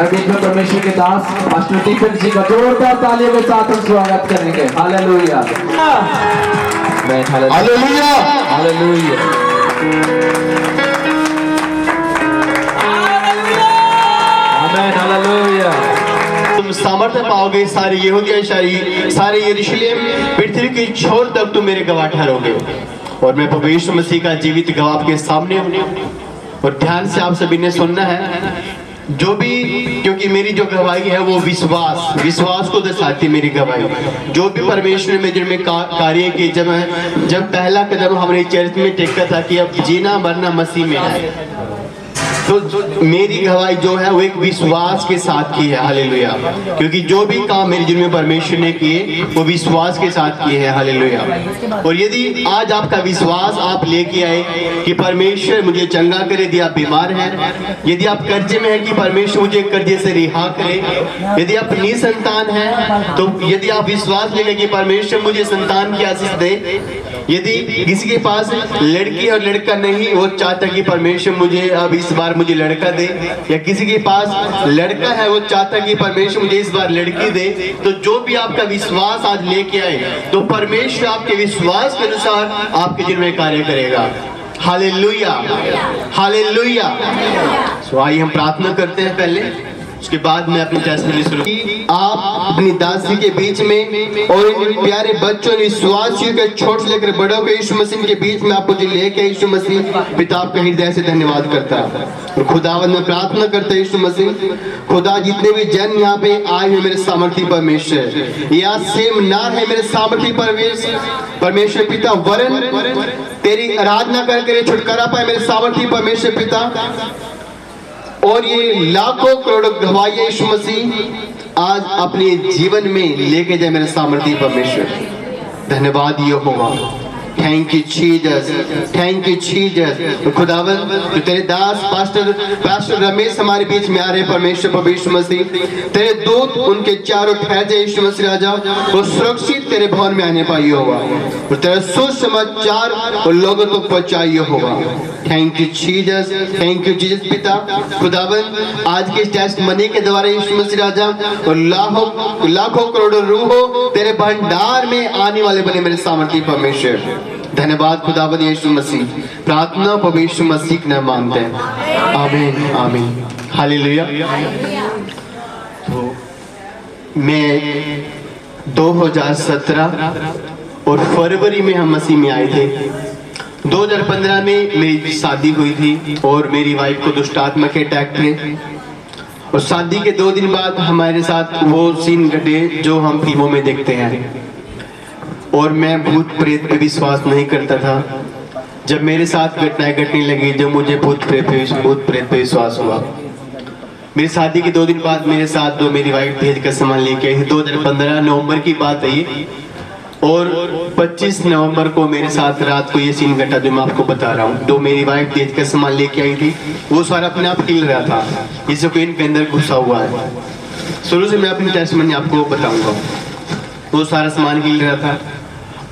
हमारे बीच में परमेश्वर के दास पास्टर टीफन जी का जोरदार तालियों के साथ हम स्वागत करेंगे। Hallelujah, hallelujah, hallelujah. आमीन, हालेलुया। तुम सामर्थ्य पाओगे, सारे यहूदिया सारे यरूशलेम पृथ्वी के छोर तक तुम मेरे गवाह ठहरोगे। और मैं प्रभु यीशु मसीह का जीवित गवाह आपके सामने हूँ। और ध्यान से आप सभी ने सुनना है, जो भी, क्योंकि मेरी जो गवाही है वो विश्वास को दर्शाती मेरी गवाही। जो भी परमेश्वर ने मेरे में कार्य किए, जब पहला कदम हमारे चर्च में टेका था कि अब जीना मरना मसीह में है, तो मेरी गवाही जो है वो एक विश्वास के साथ की है। हालेलुया। क्योंकि जो भी काम मेरे जीवन में परमेश्वर ने किए वो विश्वास के साथ किए हैं। हालेलुया। और यदि आज आपका विश्वास आप लेके आए कि परमेश्वर मुझे चंगा करे, यदि आप बीमार हैं, यदि आप कर्जे में हैं कि परमेश्वर मुझे कर्जे से रिहा करे, यदि आप निसंतान हैं तो यदि आप विश्वास लेके कि परमेश्वर मुझे संतान की आशीष दे, यदि किसी के पास लड़की और लड़का नहीं, वो चाहता कि परमेश्वर मुझे अब इस बार मुझे लड़का दे, या किसी के पास लड़का है वो चाहता कि परमेश्वर मुझे इस बार लड़की दे, तो जो भी आपका विश्वास आज लेके आए तो परमेश्वर आपके विश्वास के अनुसार आपके जीवन में कार्य करेगा। Hallelujah, hallelujah. तो आइए हम प्रार्थना करते हैं पहले, उसके बाद मैं अपनी टेस्टमनी शुरू। आप अपनी दासी के बीच में और इन प्यारे बच्चों विश्वासियों के छोटे से लेकर बड़ों के यीशु मसीह के बीच में आप मुझे लेके यीशु मसीह पिता आपका हृदय से धन्यवाद करता है। और खुदावंद में प्रार्थना करते यीशु मसीह, खुदा जितने भी जन यहाँ पे आए हैं मेरे सामर्थी परमेश्वर, या सेमनार है मेरे सामर्थी परमेश्वर पिता, वरन तेरी आराधना करके छुटकारा पाए मेरे सामर्थी परमेश्वर पिता। और ये लाखों करोड़ों गवाही यीशु मसीह आज अपने जीवन में लेके जाए मेरे सामर्थी परमेश्वर। धन्यवाद यहोवा, thank you Jesus, thank you Jesus. खुदावन जो तेरे दास पास्टर रमेश हमारे बीच में आ रहे परमेश्वर प्रभु यीशु मसीह, तेरे दूत उनके चारों ठहर जाए यीशु मसीह राजा, वो सुरक्षित तेरे भवन में आने पाई होगा और तेरा सुसमाचार और लोगों को पहुंचाई होगा। Thank you Jesus, thank you Jesus पिता। खुदावन आज के टेस्ट मनी के द्वारा यीशु मसीह राजा और लाखों करोड़ों रूहों तेरे भंडार में आने वाले बने मेरे सामर्थी परमेश्वर। धन्यवाद खुदावन यीशु मसीह। प्रार्थना प्रभु यीशु मसीह के नाम मांगते हैं, आमीन, आमीन, हालेलुया। तो मैं 2017 और फरवरी में हम मसीह में आए थे। 2015 में मेरी शादी हुई थी और मेरी वाइफ को दुष्ट आत्मा के अटैक थे। और शादी के 2 दिन बाद हमारे साथ वो सीन घटे जो हम फिल्मों में देखते हैं। और मैं भूत प्रेत पे विश्वास नहीं करता था। जब मेरे साथ घटनाएं घटने लगी, जब मुझे भूत प्रेत पे विश्वास हुआ। मेरी शादी के 2 दिन बाद मेरे साथ मेरी वाइफ भेज कर सामान लेके आई। 2015 नवंबर की बात है ये। और 25 नवंबर को मेरे साथ रात को ये सीन घटा जो मैं आपको बता रहा हूँ। जो मेरी वाइफ भेज कर सामान लेके आई थी, वो सारा अपने आप हिल रहा था, जिससे कोई इनके अंदर घुसा हुआ है। शुरू से मैं अपनी टेस्टमनी आपको बताऊंगा। वो सारा सामान हिल रहा था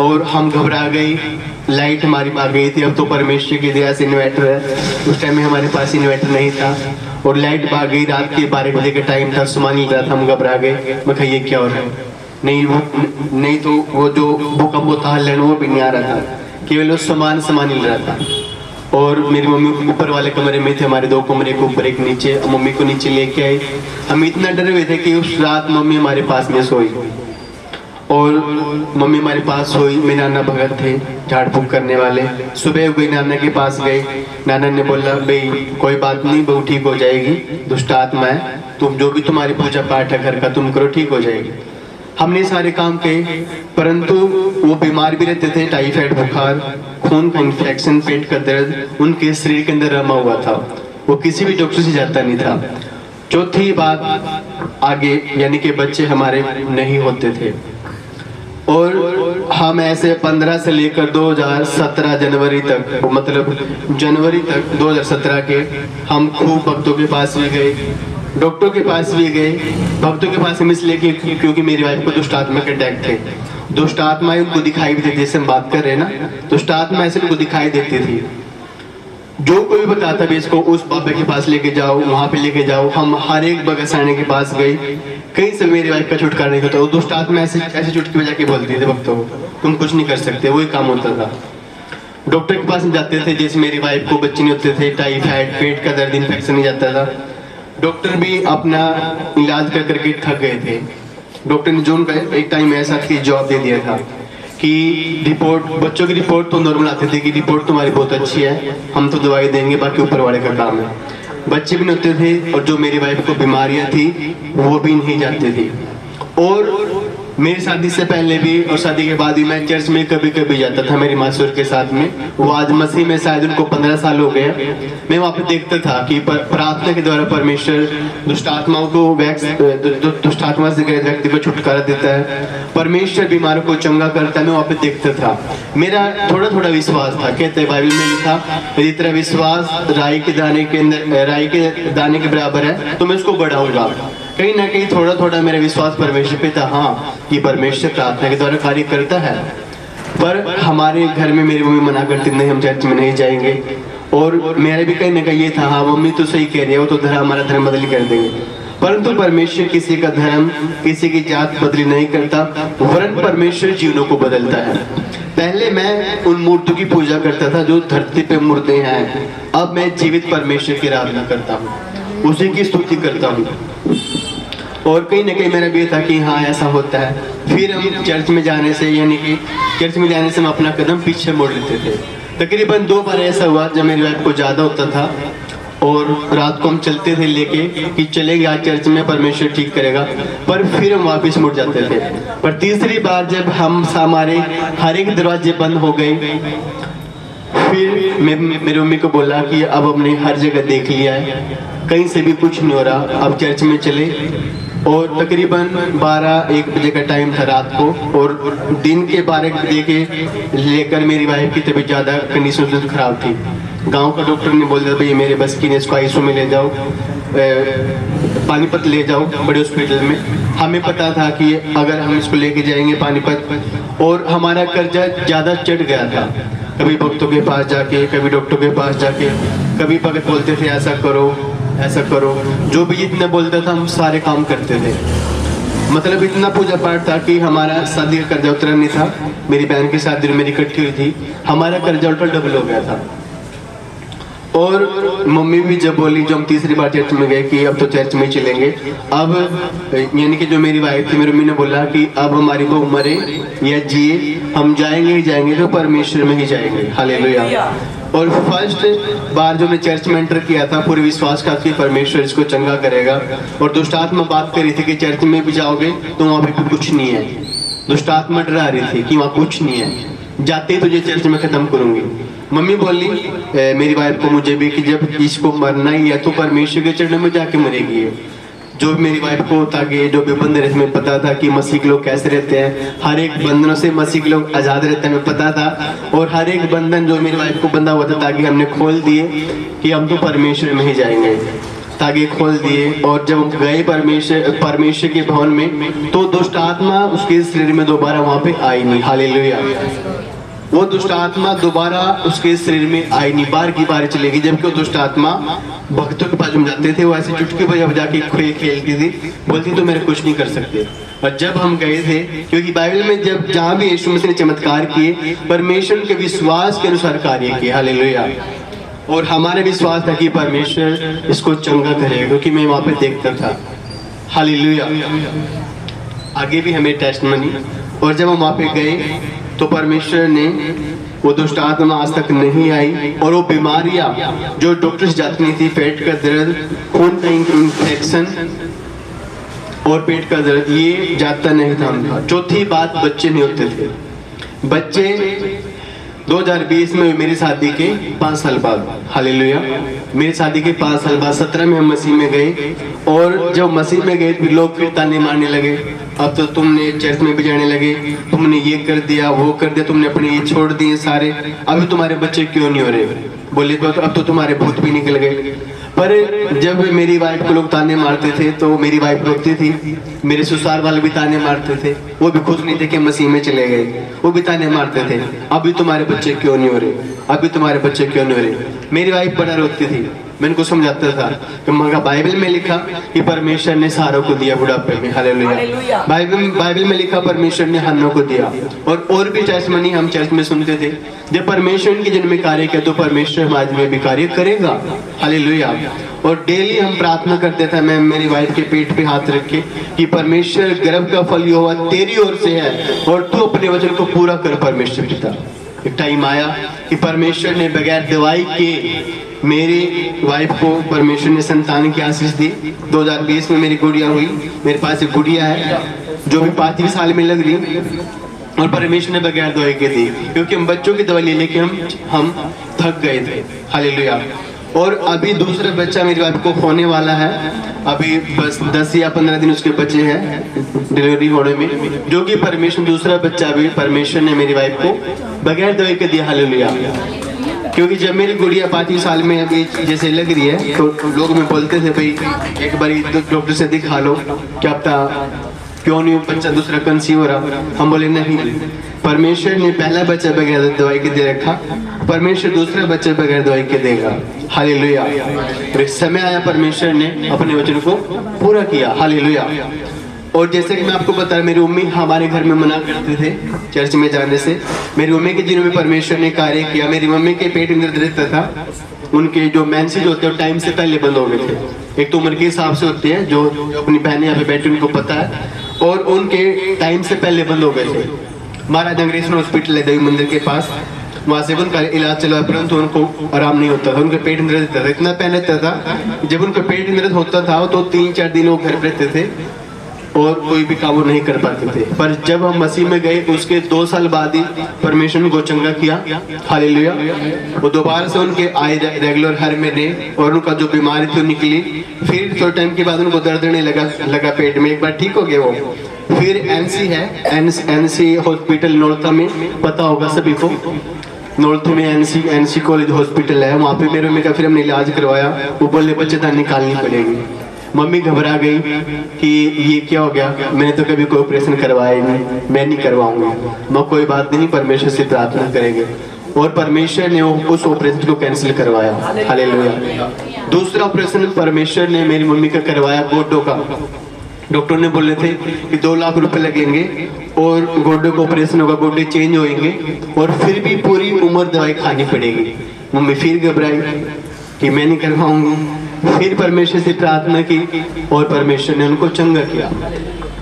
और हम घबरा गए। लाइट हमारी आ गई थी। अब तो परमेश्वर की दया से इन्वर्टर है, उस टाइम में हमारे पास इन्वर्टर नहीं था और लाइट भाग गई। रात के 12 बजे का टाइम था, सामान हिल रहा था, हम घबरा गए। मैं कहा ये क्या हो रहा है? नहीं तो वो जो भूकंप होता है वो भी नहीं आ रहा था, केवल वो सामान हिल रहा था। और मेरी मम्मी ऊपर वाले कमरे में थे, हमारे 2 कमरे के ऊपर एक नीचे। मम्मी को नीचे लेके आए। हम इतना डरे हुए थे कि उस रात मम्मी हमारे पास में सोई। और मम्मी हमारे पास सोई। मेरे नाना भगत थे, झाड़ फूक करने वाले। सुबह हुई, नाना के पास गए। नाना ने बोला भाई कोई बात नहीं, बहू ठीक हो जाएगी, दुष्ट आत्मा है, तुम जो भी तुम्हारी पूजा पाठ है घर का तुम करो, ठीक हो जाएगी। हमने सारे काम किए, परंतु वो बीमार भी रहते थे। टाइफाइड बुखार, खून का इन्फेक्शन, पेट का दर्द उनके शरीर के अंदर रमा हुआ था। वो किसी भी डॉक्टर से जाता नहीं था। चौथी बात, आगे यानी कि बच्चे हमारे नहीं होते थे। और हम ऐसे 15 से लेकर 2017 जनवरी तक, मतलब जनवरी तक 2017 के हम खूब भक्तों के पास भी गए, डॉक्टरों के पास भी गए। भक्तों के पास हम इसलिए क्योंकि मेरी वाइफ को दुष्ट आत्मा के अटैक थे। दुष्ट आत्माएं उनको दिखाई भी देती, जैसे हम बात कर रहे हैं ना, दुष्ट आत्मा ऐसे उनको दिखाई देती थी। जो कोई बताता भी इसको उस बाबा के पास लेके जाओ, वहां पे लेके जाओ। हम हर एक बगसाने के पास गए, कहीं से मेरी वाइफ का छुटकारा नहीं होता। वो दुष्ट आत्मा ऐसे ऐसे चुटकी बजा के बोलती थी, भक्तों तुम कुछ नहीं कर सकते, वही काम होता था। डॉक्टर के पास जाते थे, जैसे मेरी वाइफ को बच्चे नहीं होते थे, टाइफाइड, पेट का दर्द, इन्फेक्शन नहीं जाता था। डॉक्टर भी अपना इलाज कर करके थक गए थे। डॉक्टर ने जो उनका एक टाइम ऐसा कि जॉब दे दिया था कि रिपोर्ट, बच्चों की रिपोर्ट तो नॉर्मल आती थी कि रिपोर्ट तुम्हारी बहुत अच्छी है, हम तो दवाई देंगे, बाकी ऊपर वाले का काम है। बच्चे भी नहीं होते थे और जो मेरी वाइफ को बीमारियां थी वो भी नहीं जाती थी। और मेरी शादी से पहले भी और शादी के बाद भी मैं चर्च में कभी कभी जाता था मेरी मासूर के साथ में। वो आज मसीह में शायद उनको 15 साल हो गए। मैं वहाँ पे देखता था कि प्रार्थना के द्वारा परमेश्वर दुष्ट आत्माओं को दुष्ट आत्मा से ग्रस्त व्यक्ति को छुटकारा देता है, परमेश्वर बीमारों को चंगा करता है। मैं वहाँ पे देखता था, मेरा थोड़ा थोड़ा विश्वास था। कहते हैं बाइबल में लिखा, यदि तेरा विश्वास राई के दाने के बराबर है तो मैं उसको बढ़ाऊंगा। कहीं ना कहीं थोड़ा थोड़ा मेरा विश्वास परमेश्वर पे था, हाँ ये परमेश्वर प्रार्थना के द्वारा कार्य करता है। पर हमारे घर में मेरी मम्मी मना करती, नहीं हम चर्च में नहीं जाएंगे। और मेरा भी कहीं ना कहीं ये था, हाँ मम्मी तो सही कह रही है, वो तो धर्म हमारा धर्म बदली कर देंगे। परंतु परमेश्वर किसी का धर्म, किसी की जात बदली नहीं करता, वरन परमेश्वर जीवनों को बदलता है। पहले मैं उन मूर्तियों की पूजा करता था जो धरती पे मूर्ति हैं, अब मैं जीवित परमेश्वर की आराधना करता हूँ, उसी की स्तुति करता हूँ। और कहीं ना कहीं मेरा भी था कि हाँ ऐसा होता है। फिर हम चर्च में जाने से, यानी कि चर्च में जाने से हम अपना कदम पीछे मोड़ लेते थे। तकरीबन 2 बार ऐसा हुआ जब मेरी वाइफ को ज़्यादा होता था और रात को हम चलते थे लेके कि चलेंगे आज चर्च में, परमेश्वर ठीक करेगा, पर फिर हम वापस मुड़ जाते थे। पर तीसरी बार जब हमारे हर एक दरवाजे बंद हो गए, फिर मेरी मम्मी को बोला कि अब हमने हर जगह देख लिया है, कहीं से भी कुछ नहीं हो रहा, अब चर्च में चले। और तकरीबन 12-1 बजे का टाइम था रात को, और दिन के 12 बजे के लेकर मेरी वाइफ की तबीयत ज़्यादा कंडीशन खराब थी। गांव का डॉक्टर ने बोल दिया भाई मेरे बस की नहीं, इसको आईसीयू में ले जाओ, पानीपत ले जाओ बड़े हॉस्पिटल में। हमें पता था कि अगर हम इसको लेके जाएंगे पानीपत, और हमारा कर्जा ज़्यादा चढ़ गया था, कभी भक्तों के पास जाके, कभी डॉक्टर के पास जाके, कभी भगत बोलते थे ऐसा करो ऐसा करो, जो भी जितने बोलता था हम सारे काम करते थे। मतलब इतना पूजा पाठ था कि हमारा शादी का कर्जा उतरा नहीं था। मेरी बहन की शादी मेरी इकट्ठी हुई थी, हमारा कर्जा उल्टा डबल हो गया था। और मम्मी भी जब बोली, जो हम तीसरी बार चर्च में गए कि अब तो चर्च में चलेंगे, अब यानी कि जो मेरी वाइफ थी, मेरी मम्मी ने बोला कि अब हमारी वो मरे या जिए, हम जाएंगे ही जाएंगे तो परमेश्वर में ही जाएंगे। हालेलुया। और फर्स्ट बार जो मैं चर्च में एंटर किया था, पूरे विश्वास का कि परमेश्वर इसको चंगा करेगा। और दुष्ट आत्मा बात कर रही थी कि चर्च में भी जाओगे तो वहाँ पे कुछ नहीं है। दुष्ट आत्मा डरा रही थी कि वहाँ कुछ नहीं है, जाते ही तुझे चर्च में खत्म करूंगी। मम्मी बोली मेरी वाइफ को, मुझे भी, कि जब इसको मरना ही है तो परमेश्वर के चरणों में जाके मरेगी। जो मेरी वाइफ को होता कि जो भी बंधन रहते, में पता था कि मसीह के लोग कैसे रहते हैं, हर एक बंधनों से मसीह के लोग आज़ाद रहते हैं, हमें पता था। और हर एक बंधन जो मेरी वाइफ को बंधा हुआ था, ताकि हमने खोल दिए कि हम तो परमेश्वर में ही जाएंगे, ताकि खोल दिए। और जब हम गए परमेश्वर के भवन में, तो दुष्ट आत्मा उसके शरीर में दोबारा वहाँ पे आई नहीं। हालेलुया। वो दुष्ट आत्मा दोबारा उसके शरीर में आई नहीं, बार की बार चलेगी। जबकि वो दुष्ट आत्मा भक्तों के पास जाते थे, वो ऐसे चुटकी बजा के खेलती थी, बोलती तो मेरे कुछ नहीं कर सकते। और जब हम गए थे, क्योंकि बाइबल में जब जहाँ भी यीशु मसीह ने चमत्कार किए, परमेश्वर के विश्वास के अनुसार कार्य किए। हालेलुया। और हमारा विश्वास था कि परमेश्वर इसको चंगा करेगा, क्योंकि मैं वहाँ पे देखता था। हालेलुया। आगे भी हमें टेस्टमनी। और जब हम वहाँ पे गए तो परमेश्वर ने, वो दुष्ट आत्मा आज तक नहीं आई। और वो बीमारियां जो डॉक्टर से जाती नहीं थी, पेट का दर्द, खून का इंफेक्शन और पेट का दर्द, ये जाता नहीं था उनका। चौथी बात, बच्चे नहीं होते थे। बच्चे 2020 में मेरी शादी के 5 साल बाद, हालेलुया, मेरी शादी के 5 साल बाद 17 में हम मसीह में गए। और जब मसीह में गए फिर लोग फिर ताने मारने लगे, अब तो तुमने चर्च में भी जाने लगे, तुमने ये कर दिया वो कर दिया, तुमने अपने ये छोड़ दिए सारे, अभी तुम्हारे बच्चे क्यों नहीं हो रहे। बोले तो अब तो तुम्हारे भूत भी निकल गए। पर जब मेरी वाइफ को लोग ताने मारते थे तो मेरी वाइफ रोकती थी, मेरे ससुराल वाले भी ताने मारते थे, वो भी खुश नहीं थे कि मसीह में चले गए, वो भी ताने मारते थे, अभी तुम्हारे बच्चे क्यों नहीं हो रहे, अभी तुम्हारे बच्चे क्यों नहीं हो रहे। मेरी वाइफ बड़ा रोकती थी, मैं उनको समझाता था कि मगर बाइबल में लिखा कि परमेश्वर ने सारों को दिया बुढ़ापे में, हालेलुया। बाइबल में लिखा परमेश्वर ने हन्नों को दिया। और भी टेस्टमनी हम चर्च में सुनते थे, जब परमेश्वर इनके जन्म में कार्य किया तो परमेश्वर हमारे में भी कार्य करेगा, हालेलुया। और डेली हम प्रार्थना करते थे, मैं मेरी वाइफ के पेट पे हाथ रख के कि परमेश्वर गर्भ का फल यहोवा तेरी ओर से है और तू अपने वचन को पूरा कर परमेश्वर पिता। एक टाइम आया कि परमेश्वर ने बगैर दवाई के मेरी वाइफ को परमेश्वर ने संतान की आशीष दी। 2020 में मेरी गुड़िया हुई, मेरे पास एक गुड़िया है जो भी 5 साल में लग रही, और परमेश्वर ने बगैर दवाई के दी, क्योंकि हम बच्चों की दवाई ले लेके हम थक गए थे, हालेलुया। और अभी दूसरा बच्चा मेरी वाइफ को होने वाला है, अभी बस 10 या 15 दिन उसके बच्चे हैं डिलीवरी होने में, जो कि परमेश्वर दूसरा बच्चा भी परमेश्वर ने मेरी वाइफ को बगैर दवाई के दिया, हालेलुया। क्योंकि जब मेरी गुड़िया 5 साल में अभी जैसे लग रही है तो लोग में बोलते थे भाई एक बार डॉक्टर से दिखा लो, क्या पता क्यों नहीं बच्चा दूसरा कंसीव हो रहा। हम बोले नहीं, परमेश्वर ने पहला बच्चा बगैर दवाई के दे रखा, परमेश्वर दूसरा बच्चा बगैर दवाई के देगा, हालेलुया। और एक समय आया परमेश्वर ने अपने वचन को पूरा किया, हालेलुया। और जैसे कि मैं आपको बता, मेरी मम्मी हमारे घर में मना करते थे चर्च में जाने से। मेरी मम्मी के दिनों में परमेश्वर ने कार्य किया। मेरी मम्मी के पेट में दर्द रहता था, उनके जो मेंसेज होते हैं टाइम से पहले बंद हो गए थे। एक तो उम्र के हिसाब से होते हैं, जो अपनी बहनें यहाँ पे बैठी उनको पता है, और उनके टाइम से पहले बंद हो गए थे। महाराज अंग्रेज हॉस्पिटल है देवी मंदिर के पास, वहाँ से उनका इलाज चला, परंतु उनको आराम नहीं होता था, उनके पेट में दर्द रहता था, इतना पैन रहता था। जब उनका पेट में दर्द होता था तो 3-4 दिन वो घर रहते थे और कोई भी काम नहीं कर पाते थे। पर जब हम मसीह में गए उसके 2 साल बाद ही परमेश्वर ने चंगा किया, हालेलुया। वो दोबारा से उनके आए रेगुलर हर महीने, और उनका जो बीमारी थी निकली। फिर थोड़े टाइम के बाद उनको दर्द नहीं लगा पेट में, एक बार ठीक हो गए वो। फिर एनसी है, एनसी हॉस्पिटल नौलथा में, पता होगा सभी को, नौलथा में एनसी कॉलेज हॉस्पिटल है, वहाँ पे मेरे मम्मी का फिर हमने इलाज करवाया। वो बोले बच्चेदानी निकालनी पड़ेगी। मम्मी घबरा गई कि ये क्या हो गया, मैंने तो कभी कोई ऑपरेशन करवाया ही नहीं, मैं नहीं करवाऊंगा। मैं कोई बात नहीं, परमेश्वर से प्रार्थना करेंगे। और परमेश्वर ने उस ऑपरेशन को कैंसिल करवाया, हालेलुया। दूसरा ऑपरेशन परमेश्वर ने मेरी मम्मी का करवाया गोड्डों का। डॉक्टर ने बोले थे कि 2 लाख रुपए लगेंगे और गोड्डों का ऑपरेशन होगा, गोड्डे चेंज होंगे, और फिर भी पूरी उम्र दवाई खानी पड़ेगी। मम्मी फिर घबराई कि मैं नहीं करवाऊंगी। फिर परमेश्वर से प्रार्थना की और परमेश्वर ने उनको चंगा किया।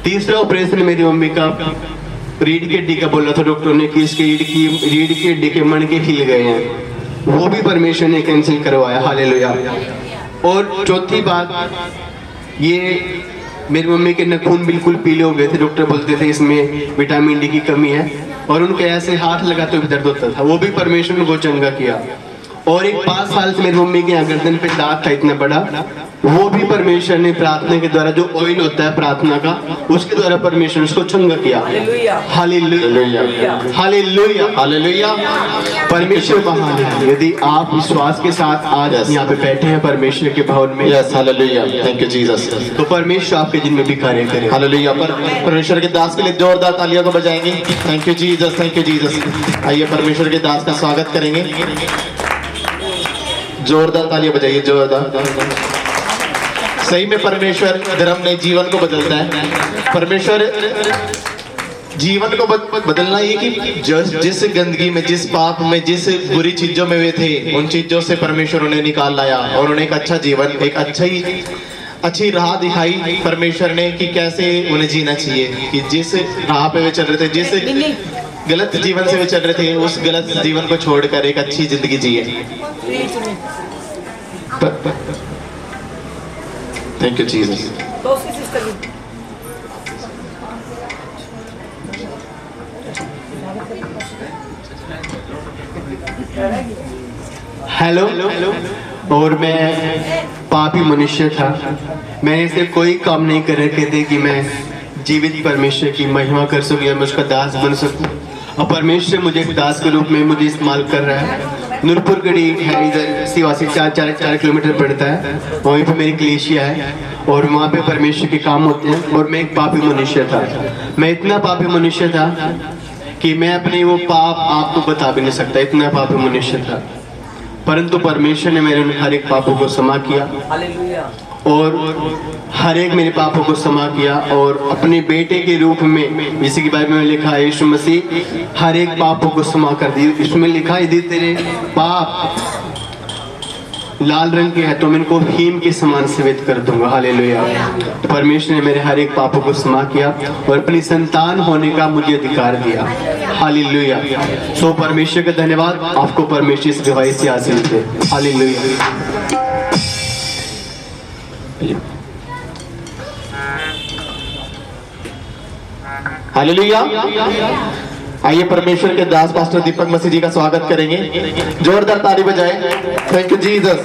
तीसरा ऑपरेशन मेरी मम्मी का रीढ़ की हड्डी का बोला था डॉक्टर ने कि इसके रीढ़ की हड्डी के मणके हिल गए हैं, वो भी परमेश्वर ने कैंसिल करवाया, हालेलुया। और चौथी बात, ये मेरी मम्मी के नाखून बिल्कुल पीले हो गए थे, डॉक्टर बोलते थे इसमें विटामिन डी की कमी है, और उनके ऐसे हाथ लगाते हुए दर्द होता था, वो भी परमेश्वर ने चंगा किया। और एक 5 साल से मेरी मम्मी के यहाँ गर्दन पे दाग था इतना बड़ा, वो भी परमेश्वर ने प्रार्थना के द्वारा, जो ऑयल होता है प्रार्थना का, उसके द्वारा परमेश्वर उसको चंगा किया, हालेलुया, हालेलुया, हालेलुया। परमेश्वर महान है। यदि आप विश्वास के साथ आज यहाँ पे बैठे हैं परमेश्वर के भवन में, yes, hallelujah, thank you Jesus, तो परमेश्वर आपके जिनमें भी कार्य करे, हालेलुया। पर परमेश्वर के दास के लिए जोरदार तालियों को बजाएंगे। Thank you Jesus, thank you Jesus. आइए परमेश्वर के दास का स्वागत करेंगे, जोरदार तालियां बजाइए, जोरदार। सही में परमेश्वर धर्म ने जीवन को बदलता है। परमेश्वर जीवन को बदलना ये कि जिस गंदगी में, जिस पाप में, जिस बुरी चीजों में वे थे, उन चीजों से परमेश्वर उन्हें निकाल लाया और उन्हें एक अच्छा जीवन, एक अच्छी राह दिखाई परमेश्वर ने कि कैसे उन्हें जीना चाहिए। कि जिस राह पे वे चल रहे थे, जिस गलत जीवन से वे चल रहे थे, उस गलत जीवन को छोड़कर एक अच्छी जिंदगी जिए। Thank you Jesus. हेलो, और मैं पापी मनुष्य था, मैंने ऐसे कोई काम नहीं कर रखे थे कि मैं जीवित परमेश्वर की महिमा कर सकूं या मैं उसका दास बन सकूं। और परमेश्वर मुझे एक दास के रूप में मुझे इस्तेमाल कर रहा है। नूरपुर गढ़ी है, इधर सीवा से 4 किलोमीटर पड़ता है। वहीं पे मेरी कलेशिया है और वहाँ पे परमेश्वर के काम होते हैं। और मैं एक पापी मनुष्य था, मैं इतना पापी मनुष्य था कि मैं अपने वो पाप आपको बता भी नहीं सकता, इतना पापी मनुष्य था। परंतु परमेश्वर ने मेरे हर एक पापों को क्षमा किया और हर एक मेरे पापों को क्षमा किया और अपने बेटे के रूप में, जैसे कि बाइबल में लिखा है, यीशु मसीह हर एक पापों को क्षमा कर दी। इसमें लिखा है यदि तेरे पाप लाल रंग के हैं तो मैं इनको हीम के समान सफेद कर दूंगा। हालेलुया। तो परमेश्वर ने मेरे हर एक पापों को क्षमा किया और अपनी संतान होने का मुझे अधिकार दिया। हालेलुया। सो परमेश्वर का धन्यवाद, आपको परमेश्वर इस गवाही से हासिल थे। हालेलुया। हालेलुया। आइए परमेश्वर के दास पास्टर दीपक मसीह जी का स्वागत करेंगे, जोरदार ताली बजाएं। Thank you Jesus.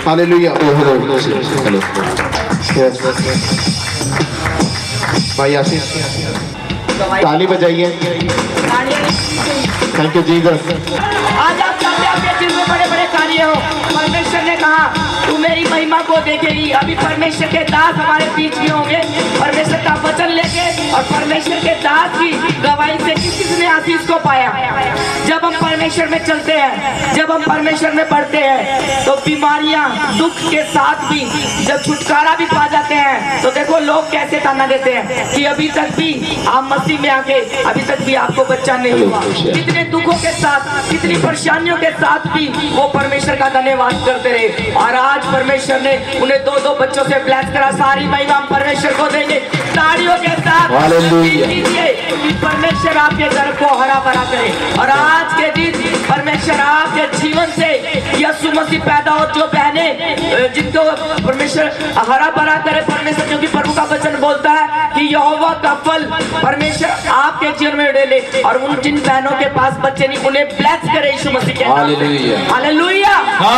हालेलुया। भाई आशीष ताली बजाइए। Thank you Jesus. आज आप सबने अपने दिल में बड़े बड़े कार्य हो। परमेश्वर ने कहा तू मेरी महिमा को देखेगी। अभी परमेश्वर के दास हमारे बीच में होंगे, परमेश्वर का वचन लेके, और परमेश्वर के दास की गवाही से किसने आशीष को पाया। जब हम परमेश्वर में चलते हैं, जब हम परमेश्वर में बढ़ते हैं, तो बीमारियां दुख के साथ भी जब छुटकारा भी पा जाते हैं, तो देखो लोग कैसे ताना देते हैं कि अभी तक भी आप मसीह में आके अभी तक भी आपको बच्चा नहीं हुआ। कितने दुखों के साथ, कितनी परेशानियों के साथ भी वो परमेश्वर का धन्यवाद करते रहे, और आज परमेश्वर ने उन्हें 2 बच्चों से ब्लेस करा। सारी महिमा हम परमेश्वर को देंगे तालियों के साथ। कि परमेश्वर आपके घर को हरा भरा करे, और आज के दिन परमेश्वर आपके जीवन से यीशु मसीह पैदा हो, जो बहने जिनको परमेश्वर हरा भरा करे परमेश्वर, क्योंकि प्रभु का वचन बोलता है कि यहोवा का फल परमेश्वर आपके जीवन में डाले, और उन जिन बहनों के पास बच्चे नहीं उन्हें ब्लेस करे यीशु मसीह के नाम से। हालेलुया।